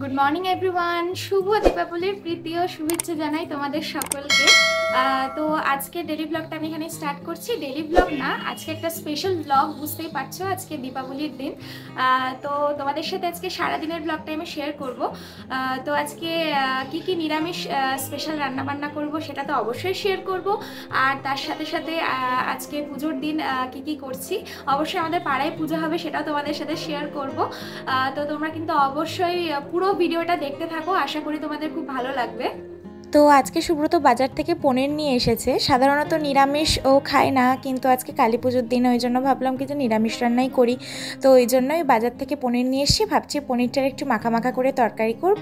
Good morning everyone शुभ दीपावलिर प्रीति और शुभेच्छा जानाई तोमादेर सकलके। तो आज के डेली ब्लगटा आमि एखाने स्टार्ट करछि। डेली ब्लग ना आज के एक स्पेशल ब्लग बुझतेई पारछो। आज के दीपावलिर दिन तो तोमादेर साथे आज के सारा दिनेर ब्लगटा आमि शेयर करब। तो आज के की निरामिष स्पेशल रान्ना बान्ना करब सेटा तो अवश्यई शेयर करब। और तार साथे साथे आज के पुजोर दिन की करछि अवश्यई आमादेर पाड़ाय पुजो होबे सेटाও तोमादेर साथे शेयर करब। तो तोमरा किन्तु अवश्यई पुरो ভিডিওটা দেখতে থাকো, আশা করি তোমাদের খুব ভালো লাগবে। তো আজকে সুব্রত বাজার থেকে পনির নিয়ে এসেছে। সাধারণত নিরামিষ ও খায় না, কিন্তু আজকে কালী পুজোর দিন ওই জন্য ভাবলাম কি যে নিরামিষ রান্নাই করি। তো ওই জন্যই বাজার থেকে পনির নিয়ে এসে ভাবছি পনিরটার একটু মাখা মাখা করে তরকারি করব,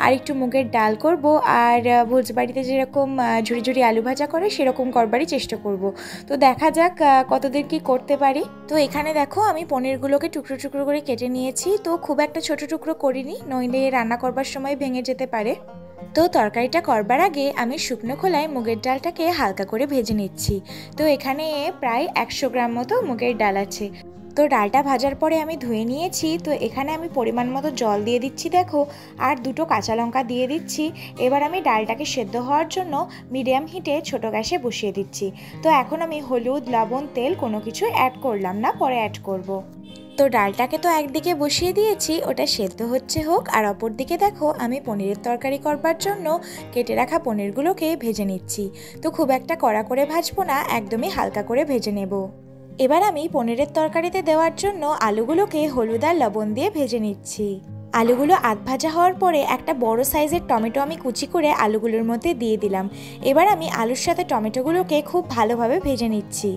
আর একটু মুগের ডাল করব, আর ভোজবাড়িতে যেরকম ঝুড়ি ঝুড়ি আলু ভাজা করে সেরকম করবারই চেষ্টা করব। তো দেখা যাক কতদূর কি করতে পারি। তো এখানে দেখো আমি পনিরগুলোকে টুকরো টুকরো করে কেটে নিয়েছি। তো খুব একটা ছোট টুকরো করিনি, নইলে রান্না করবার সময় ভেঙে যেতে পারে। তো তরকারিটা করবার আগে আমি শুকনো খোলায় মুগের ডালটাকে হালকা করে ভেজে নিচ্ছি। তো এখানে প্রায় 100 গ্রাম মতো মুগের ডাল আছে। তো ডালটা ভাজার পরে আমি ধুয়ে নিয়েছি। তো এখানে আমি পরিমাণ মতো জল দিয়ে দিচ্ছি দেখো, আর দুটো কাঁচা লঙ্কা দিয়ে দিচ্ছি। এবার আমি ডালটাকে সেদ্ধ হওয়ার জন্য মিডিয়াম হিটে ছোট গ্যাসে বসিয়ে দিচ্ছি। তো এখন আমি হলুদ, লবণ, তেল কোনো কিছু অ্যাড করলাম না, পরে অ্যাড করব। তো ডালটাকে তো একদিকে বসিয়ে দিয়েছি, ওটা সেদ্ধ হচ্ছে হোক, আর অপর দিকে দেখো আমি পনিরের তরকারি করবার জন্য কেটে রাখা পনিরগুলোকে ভেজে নিচ্ছি। তো খুব একটা কড়া করে ভাজবো না, একদমই হালকা করে ভেজে নেব। এবার আমি পনিরের তরকারিতে দেওয়ার জন্য আলুগুলোকে হলুদ আর লবণ দিয়ে ভেজে নিচ্ছি। আলুগুলো আধ ভাজা হওয়ার পরে একটা বড় সাইজের টমেটো আমি কুচি করে আলুগুলোর মধ্যে দিয়ে দিলাম। এবার আমি আলুর সাথে টমেটোগুলোকে খুব ভালোভাবে ভেজে নিচ্ছি।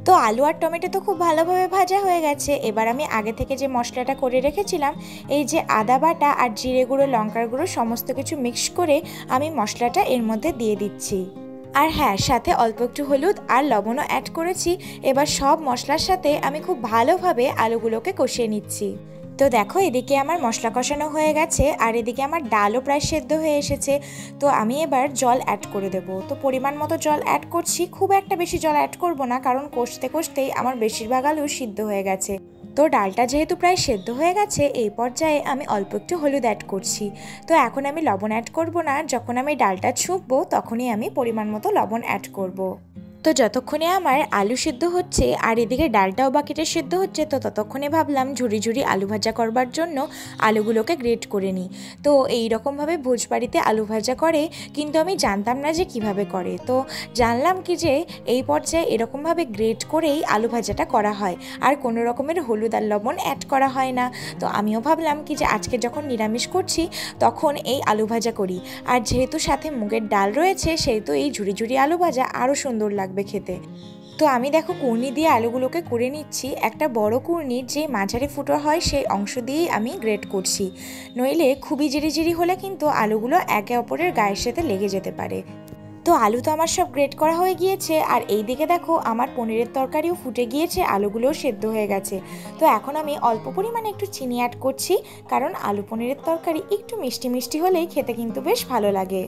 তো আলু আর টমেটো তো খুব ভালোভাবে ভাজা হয়ে গেছে। এবার আমি আগে থেকে যে মশলাটা করে রেখেছিলাম, এই যে আদা বাটা আর জিরে গুঁড়ো, লঙ্কার গুঁড়ো সমস্ত কিছু মিক্স করে আমি মশলাটা এর মধ্যে দিয়ে দিচ্ছি। আর হ্যাঁ, সাথে অল্প একটু হলুদ আর লবণও অ্যাড করেছি। এবার সব মশলার সাথে আমি খুব ভালোভাবে আলুগুলোকে কষিয়ে নিচ্ছি। তো দেখো এদিকে আমার মশলা কষানো হয়ে গেছে, আর এদিকে আমার ডালও প্রায় সেদ্ধ হয়ে এসেছে। তো আমি এবার জল অ্যাড করে দেব। তো পরিমাণ মতো জল অ্যাড করছি, খুব একটা বেশি জল অ্যাড করব না, কারণ কষতে কষতেই আমার বেশিরভাগ আলু সিদ্ধ হয়ে গেছে। তো ডালটা যেহেতু প্রায় সেদ্ধ হয়ে গেছে, এই পর্যায়ে আমি অল্প একটু হলুদ অ্যাড করছি। তো এখন আমি লবণ অ্যাড করব না, যখন আমি ডালটা ছুঁকবো তখনই আমি পরিমাণ মতো লবণ অ্যাড করব। তো যতক্ষণে আমার আলু সিদ্ধ হচ্ছে আর এদিকে ডালটাও বাকিটা সিদ্ধ হচ্ছে, তো ততক্ষণে ভাবলাম ঝুড়ি ঝুড়ি আলু ভাজা করবার জন্য আলুগুলোকে গ্রেট করে নিই। তো এই রকমভাবে ভোজবাড়িতে আলু ভাজা করে, কিন্তু আমি জানতাম না যে কিভাবে করে। তো জানলাম কি যে এই পর্যায়ে এরকমভাবে গ্রেট করেই আলু ভাজাটা করা হয়, আর কোনো রকমের হলুদ আর লবণ অ্যাড করা হয় না। তো আমিও ভাবলাম কি যে আজকে যখন নিরামিষ করছি তখন এই আলু ভাজা করি, আর যেহেতু সাথে মুগের ডাল রয়েছে সেহেতু এই ঝুড়ি ঝুড়ি আলু ভাজা আরও সুন্দর লাগবে খেতে। তো আমি দেখো কুর্নি দিয়ে আলুগুলোকে করে নিচ্ছি। একটা বড় কুর্নির যে মাঝারি ফুটো হয় সেই অংশ দিয়েই আমি গ্রেট করছি, নইলে খুবই জিরি হলে কিন্তু আলুগুলো একে অপরের গায়ের সাথে লেগে যেতে পারে। তো আলু তো আমার সব গ্রেট করা হয়ে গিয়েছে, আর এই দিকে দেখো আমার পনিরের তরকারিও ফুটে গিয়েছে, আলুগুলোও সেদ্ধ হয়ে গেছে। তো এখন আমি অল্প পরিমাণে একটু চিনি অ্যাড করছি, কারণ আলু পনিরের তরকারি একটু মিষ্টি মিষ্টি হলেই খেতে কিন্তু বেশ ভালো লাগে।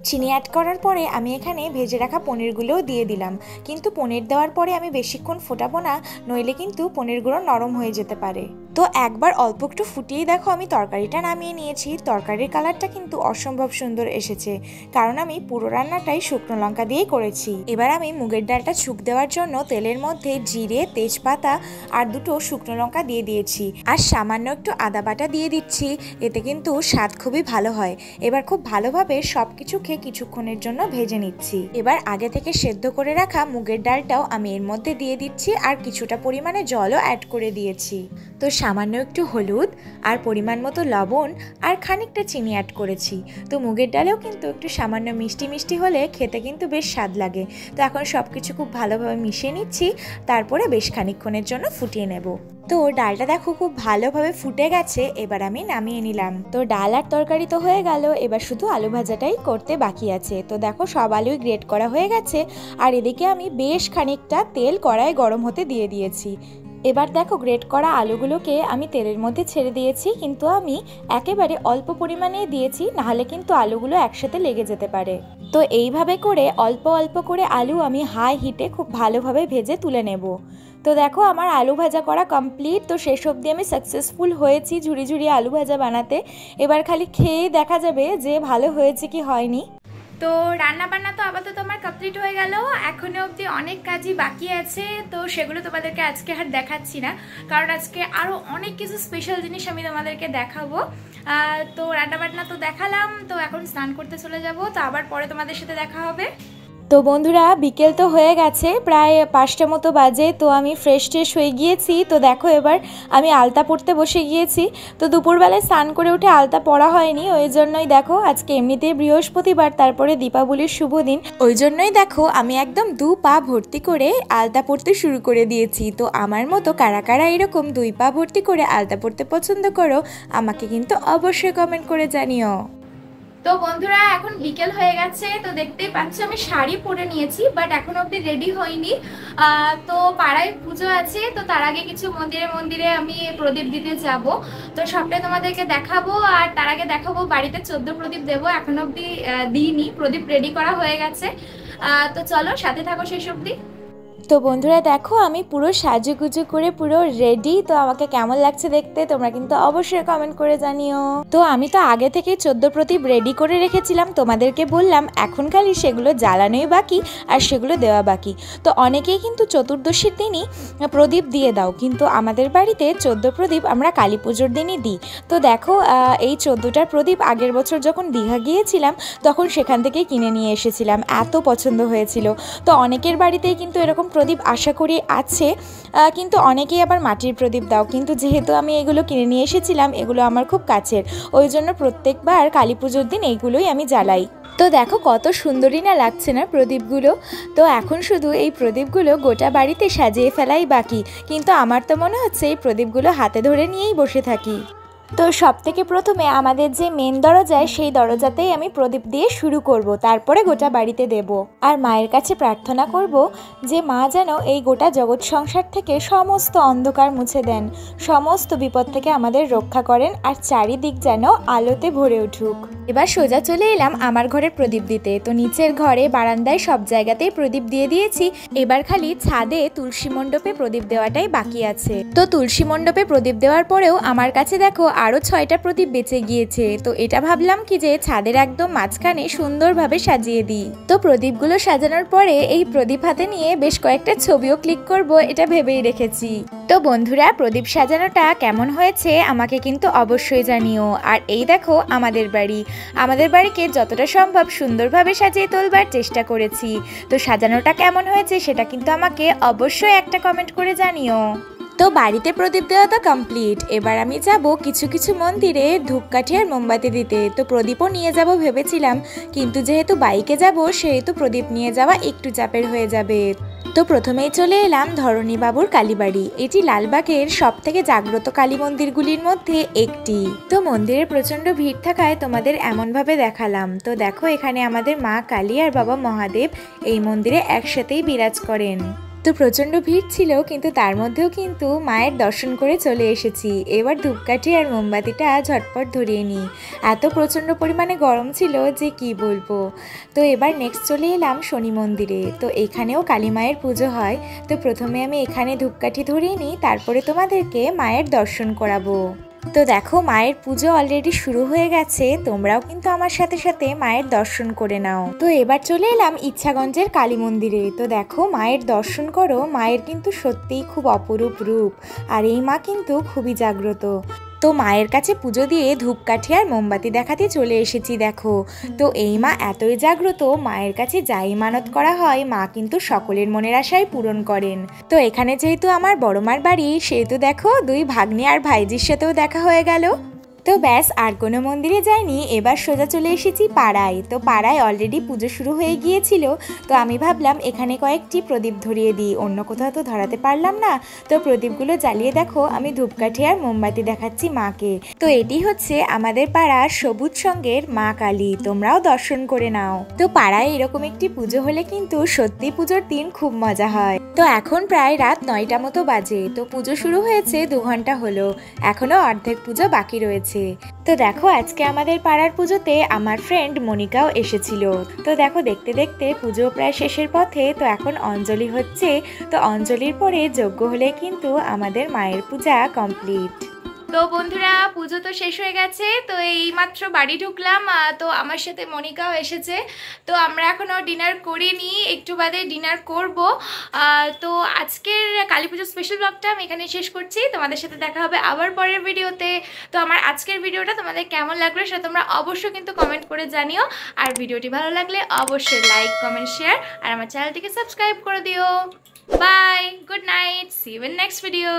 চিনি অ্যাড করার পরে আমি এখানে ভেজে রাখা পনিরগুলোও দিয়ে দিলাম, কিন্তু পনির দেওয়ার পরে আমি বেশিক্ষণ ফোটাবো না, নইলে কিন্তু পনিরগুলো নরম হয়ে যেতে পারে। তো একবার অল্প একটু ফুটিয়ে দেখো আমি তরকারিটা নামিয়ে নিয়েছি। তরকারির কালারটা কিন্তু অসম্ভব সুন্দর এসেছে, কারণ আমি পুরো রান্নাটাই শুকনো লঙ্কা দিয়েই করেছি। এবার আমি মুগের ডালটা ছুঁক দেওয়ার জন্য তেলের মধ্যে জিরে, তেজপাতা আর দুটো শুকনো লঙ্কা দিয়ে দিয়েছি, আর সামান্য একটু আদা বাটা দিয়ে দিচ্ছি। এতে কিন্তু স্বাদ খুবই ভালো হয়। এবার খুব ভালোভাবে সব কিছুকে কিছুক্ষণের জন্য ভেজে নিচ্ছি। এবার আগে থেকে সেদ্ধ করে রাখা মুগের ডালটাও আমি এর মধ্যে দিয়ে দিচ্ছি, আর কিছুটা পরিমাণে জলও অ্যাড করে দিয়েছি। তো সামান্য একটু হলুদ আর পরিমাণ মতো লবণ আর খানিকটা চিনি অ্যাড করেছি। তো মুগের ডালেও কিন্তু একটু সামান্য মিষ্টি মিষ্টি হলে খেতে কিন্তু বেশ স্বাদ লাগে। তো এখন সব কিছু খুব ভালোভাবে মিশিয়ে নিচ্ছি, তারপরে বেশ খানিকক্ষণের জন্য ফুটিয়ে নেব। তো ডালটা দেখো খুব ভালোভাবে ফুটে গেছে, এবার আমি নামিয়ে নিলাম। তো ডাল আর তরকারি তো হয়ে গেল, এবার শুধু আলু ভাজাটাই করতে বাকি আছে। তো দেখো সব আলুই গ্রেট করা হয়ে গেছে, আর এদিকে আমি বেশ খানিকটা তেল কড়াই গরম হতে দিয়ে দিয়েছি। এবার দেখো গ্রেট করা আলুগুলোকে আমি তেলের মধ্যে ছেড়ে দিয়েছি, কিন্তু আমি একেবারে অল্প পরিমাণে দিয়েছি, নাহলে কিন্তু আলুগুলো একসাথে লেগে যেতে পারে। তো এইভাবে করে অল্প অল্প করে আলু আমি হাই হিটে খুব ভালোভাবে ভেজে তুলে নেব। তো দেখো আমার আলু ভাজা করা কমপ্লিট। তো শেষ অবধি আমি সাকসেসফুল হয়েছি ঝুড়ি ঝুড়ি আলু ভাজা বানাতে। এবার খালি খেয়ে দেখা যাবে যে ভালো হয়েছে কি হয়নি। তো রান্না বান্না তো আপাতত আমার কমপ্লিট হয়ে গেল, এখনো অবধি অনেক কাজই বাকি আছে। তো সেগুলো তোমাদেরকে আজকে আর দেখাচ্ছি না, কারণ আজকে আরও অনেক কিছু স্পেশাল জিনিস আমি তোমাদেরকে দেখাবো। তো রান্না বান্না তো দেখালাম, তো এখন স্নান করতে চলে যাব, তো আবার পরে তোমাদের সাথে দেখা হবে। তো বন্ধুরা বিকেল তো হয়ে গেছে, প্রায় 5টা মতো বাজে। তো আমি ফ্রেশ ট্রেশ হয়ে গিয়েছি। তো দেখো এবার আমি আলতা পরতে বসে গিয়েছি। তো দুপুরবেলায় স্নান করে উঠে আলতা পরা হয়নি, ওই জন্যই দেখো আজকে এমনিতেই বৃহস্পতিবার, তারপরে দীপাবলির শুভ দিন, ওই জন্যই দেখো আমি একদম 2 পা ভর্তি করে আলতা পরতে শুরু করে দিয়েছি। তো আমার মতো কারা কারা এরকম 2 পা ভর্তি করে আলতা পরতে পছন্দ করো আমাকে কিন্তু অবশ্যই কমেন্ট করে জানিও। তো বন্ধুরা এখন বিকেল হয়ে গেছে, তো দেখতেই পাচ্ছ আমি শাড়ি পরে নিয়েছি, বাট এখন অবধি রেডি হইনি। তো পাড়ায় পুজো আছে, তো তার আগে কিছু মন্দিরে মন্দিরে আমি প্রদীপ দিতে যাব। তো সবটাই তোমাদেরকে দেখাবো, আর তার আগে দেখাবো বাড়িতে 14 প্রদীপ দেবো। এখন অবধি দিইনি, প্রদীপ রেডি করা হয়ে গেছে। তো চলো সাথে থাকো শেষ অবধি। তো বন্ধুরা দেখো আমি পুরো সাজুগুজু করে পুরো রেডি। তো আমাকে কেমন লাগছে দেখতে তোমরা কিন্তু অবশ্যই কমেন্ট করে জানিও। তো আমি তো আগে থেকে 14 প্রদীপ রেডি করে রেখেছিলাম, তোমাদেরকে বললাম এখন খালি সেগুলো জ্বালানোই বাকি আর সেগুলো দেওয়া বাকি। তো অনেকেই কিন্তু চতুর্দশীর দিনই প্রদীপ দিয়ে দাও, কিন্তু আমাদের বাড়িতে 14 প্রদীপ আমরা কালী পুজোর দিনই দিই। তো দেখো এই 14টার প্রদীপ আগের বছর যখন দীঘা গিয়েছিলাম তখন সেখান থেকেই কিনে নিয়ে এসেছিলাম, এত পছন্দ হয়েছিল। তো অনেকের বাড়িতেই কিন্তু এরকম প্রদীপ আশা করি আছে, কিন্তু অনেকেই আবার মাটির প্রদীপ দাও, কিন্তু যেহেতু আমি এগুলো কিনে নিয়ে এসেছিলাম, এগুলো আমার খুব কাছের, ওই জন্য প্রত্যেকবার কালী পুজোর দিন এইগুলোই আমি জ্বালাই। তো দেখো কত সুন্দরই না লাগছে না প্রদীপগুলো। তো এখন শুধু এই প্রদীপগুলো গোটা বাড়িতে সাজিয়ে ফেলাই বাকি, কিন্তু আমার তো মনে হচ্ছে এই প্রদীপগুলো হাতে ধরে নিয়েই বসে থাকি। তো সব থেকে প্রথমে আমাদের যে মেন দরজায় সেই দরজাতেই আমি প্রদীপ দিয়ে শুরু করব, তারপরে গোটা বাড়িতে দেব। আর মায়ের কাছে প্রার্থনা করব যে মা যেন এই গোটা জগৎ সংসার থেকে সমস্ত অন্ধকার মুছে দেন, সমস্ত বিপদ থেকে আমাদের রক্ষা করেন, আর চারিদিক যেন আলোতে ভরে উঠুক। এবার সোজা চলে এলাম আমার ঘরের প্রদীপ দিতে। তো নিচের ঘরে বারান্দায় সব জায়গাতেই প্রদীপ দিয়ে দিয়েছি, এবার খালি ছাদে তুলসী মণ্ডপে প্রদীপ দেওয়াটাই বাকি আছে। তো তুলসী মণ্ডপে প্রদীপ দেওয়ার পরেও আমার কাছে দেখো আরো 6টা প্রদীপ বেঁচে গিয়েছে। তো এটা ভাবলাম কি যে ছাদের একদম মাঝখানে সুন্দরভাবে সাজিয়ে দিই। তো প্রদীপগুলো সাজানোর পরে এই প্রদীপ হাতে নিয়ে বেশ কয়েকটা ছবিও ক্লিক করব, এটা ভেবেই রেখেছি। তো বন্ধুরা প্রদীপ সাজানোটা কেমন হয়েছে আমাকে কিন্তু অবশ্যই জানিও। আর এই দেখো আমাদের বাড়িকে যতটা সম্ভব সুন্দরভাবে সাজিয়ে তোলবার চেষ্টা করেছি। তো সাজানোটা কেমন হয়েছে সেটা কিন্তু আমাকে অবশ্যই একটা কমেন্ট করে জানিও। তো বাড়িতে প্রদীপ দেওয়া তো কমপ্লিট, এবার আমি যাব কিছু কিছু মন্দিরে ধূপকাঠি আর মোমবাতি দিতে। তো প্রদীপও নিয়ে যাব ভেবেছিলাম, কিন্তু যেহেতু বাইকে যাব সেহেতু প্রদীপ নিয়ে যাওয়া একটু চাপের হয়ে যাবে। তো প্রথমেই চলে এলাম ধরণীবাবুর কালীবাড়ি, এটি লালবাগের সব থেকে জাগ্রত কালী মন্দিরগুলির মধ্যে একটি। তো মন্দিরে প্রচণ্ড ভিড় থাকায় তোমাদের এমনভাবে দেখালাম। তো দেখো এখানে আমাদের মা কালী আর বাবা মহাদেব এই মন্দিরে একসাথেই বিরাজ করেন। তো প্রচণ্ড ভিড় ছিল, কিন্তু তার মধ্যেও কিন্তু মায়ের দর্শন করে চলে এসেছি। এবার ধূপকাঠি আর মোমবাতিটা ঝটপট ধরিয়ে নিই, এত প্রচণ্ড পরিমাণে গরম ছিল যে কি বলবো। তো এবার নেক্সট চলে এলাম শনি মন্দিরে। তো এখানেও কালী মায়ের পুজো হয়। তো প্রথমে আমি এখানে ধূপকাঠি ধরিয়ে নিই, তারপরে তোমাদেরকে মায়ের দর্শন করাবো। তো দেখো মায়ের পুজো অলরেডি শুরু হয়ে গেছে, তোমরাও কিন্তু আমার সাথে সাথে মায়ের দর্শন করে নাও। তো এবার চলে এলাম ইচ্ছাগঞ্জের কালী মন্দিরে। তো দেখো মায়ের দর্শন করো, মায়ের কিন্তু সত্যিই খুব অপরূপ রূপ, আর এই মা কিন্তু খুবই জাগ্রত। তো মায়ের কাছে পুজো দিয়ে ধূপকাঠি আর মোমবাতি দেখাতে চলে এসেছি দেখো। তো এই মা এতই জাগ্রত, মায়ের কাছে যাই মানত করা হয় মা কিন্তু সকলের মনের আশাই পূরণ করেন। তো এখানে যেহেতু আমার বড় মার বাড়ি, সেহেতু দেখো 2 ভাগ্নি আর ভাইজির সাথেও দেখা হয়ে গেল। তো ব্যাস আর কোনো মন্দিরে যাইনি, এবার সোজা চলে এসেছি পাড়ায়। তো পাড়ায় অলরেডি পুজো শুরু হয়ে গিয়েছিল, তো আমি ভাবলাম এখানে কয়েকটি প্রদীপ ধরিয়ে দিই, অন্য কোথাও তো ধরাতে পারলাম না। তো প্রদীপগুলো জ্বালিয়ে দেখো আমি ধূপকাঠি আর মোমবাতি দেখাচ্ছি মাকে। তো এটি হচ্ছে আমাদের পাড়ার সবুজ সঙ্গের মা কালী, তোমরাও দর্শন করে নাও। তো পাড়ায় এরকম একটি পুজো হলে কিন্তু সত্যি পুজোর দিন খুব মজা হয়। তো এখন প্রায় রাত 9টা মতো বাজে। তো পুজো শুরু হয়েছে 2 ঘন্টা হলো, এখনো অর্ধেক পুজো বাকি রয়েছে। লাগছে। তো দেখো আজকে আমাদের পাড়ার পুজোতে আমার ফ্রেন্ড মনিকাও এসেছিল। তো দেখো দেখতে দেখতে পুজো প্রায় শেষের পথে, তো এখন অঞ্জলি হচ্ছে। তো অঞ্জলির পরে যজ্ঞ হলে কিন্তু আমাদের মায়ের পূজা কমপ্লিট। তো বন্ধুরা পুজো তো শেষ হয়ে গেছে, তো এইমাত্র বাড়ি ঢুকলাম। তো আমার সাথে মনিকাও এসেছে। তো আমরা এখনও ডিনার করিনি, একটু বাদে ডিনার করব। তো আজকের কালী পুজোর স্পেশাল ব্লগটা আমি এখানে শেষ করছি। তোমাদের সাথে দেখা হবে আবার পরের ভিডিওতে। তো আমার আজকের ভিডিওটা তোমাদের কেমন লাগলো সেটা তোমরা অবশ্যই কিন্তু কমেন্ট করে জানিও। আর ভিডিওটি ভালো লাগলে অবশ্যই লাইক, কমেন্ট, শেয়ার আর আমার চ্যানেলটিকে সাবস্ক্রাইব করে দিও। Bye, good night, see you in next video.